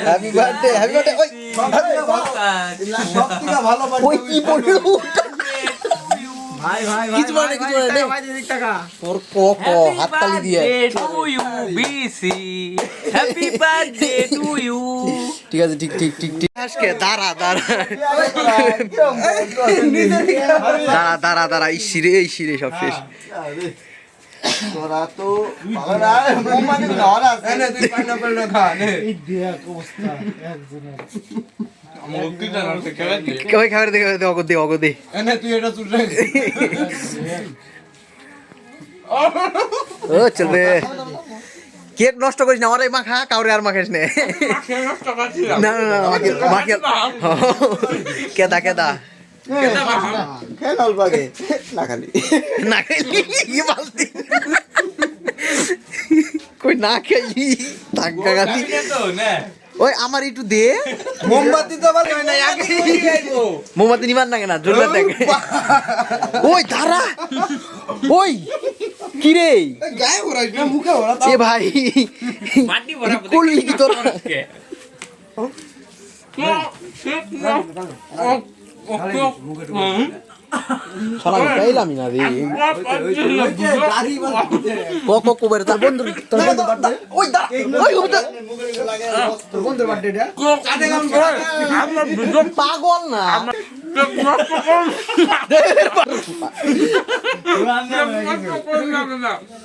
happy birthday happy birthday ওই সবথেকে ভালো বার্থডে ওই কি বললো ভাই ভাই কিছু বলে কিছু বলে ভাই দিক টাকা তোর ক হাততালি দিয়ে টু ইউ বিসি হ্যাপি বার্থডে টু ইউ ঠিক আছে ঠিক ঠিক ঠিক ঠিক আজকে দাঁড়া দাঁড়া দাঁড়া দাঁড়া দাঁড়া ইসিরে সব শেষ তোরা তো পাগলা মানে ধর আছে না তুই পাইনাপল না খা নে এই দেখ অবস্থা একজনের মুক্তি জানার থেকে কই খাবার দে অগো দে এনে তুই এটা চুল রাখ ও চলবে কেক নষ্ট করিস না আমারে মাখা কাউরে আর মাখাস না নষ্ট করছিস না না মাখে কেদা কেদা খেলাল বাগে না খালি কি বলতি কই না খালি টাকা গালি ওই আমার একটু দে মোমবাতি তো ভালো হয় না আগে আইবো মোমবাতি নিবার না কেন জোরে দেখ ওই দাঁড়া ওই কি রে গায়ে ভরাই না মুখে ভরা এ ভাই মাটি ভরা করলি কি তোর সালাম পাইলামই না রে কোকো কোবের তোর বন্ধু বার্থডে ওই দা ওই তোর বন্ধুর বার্থডেটা কাটে গাম করে আমরা দুজন পাগল না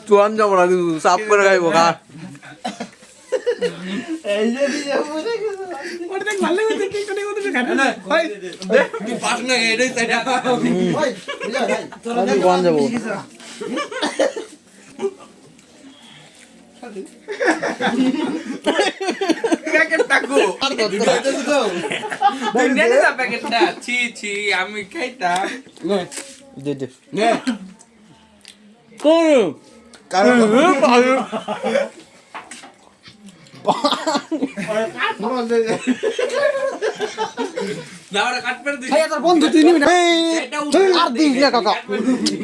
তুই যাব না তুই সাফ করে খাইবো খা এই যে দিয়ে বুঝে গেছে ওটা দেখ ভালো লাগে কি করে ওটা খাটা না ভাই তুই পাস না এটাই তাইটা ভাই তোরা কোন যাব প্যাকেট টাকো আর কত দিতে তো নে না প্যাকেটটা ছি ছি আমি খাইতা নে দে দে নে কোন কারণ ভালো বন্ধু তুই নিবি না আর দিস না কাকা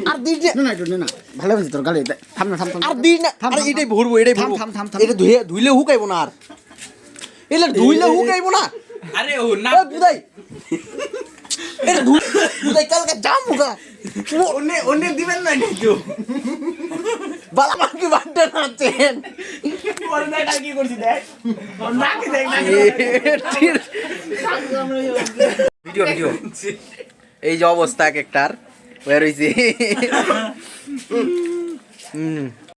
আর দিস না না ভালো হয়েছে তোর গাড়ি থাম না থাম আর দিস না আরে এটাই ভরবো এটাই ভরবো এটা ধুইলে হুকাইবো না আর এটা ধুইলে হুকাইবো না আরে ও না বুঝাই এটা বুঝাই কালকে জাম মুগা ওনে দিবেন না কিন্তু বালা মাকি বাড়তে নাচেন ওর বেটা কি করছিস দেখ ওর নাকি দেখ ভিডিও এই যে অবস্থা এক একটার ওই রইছে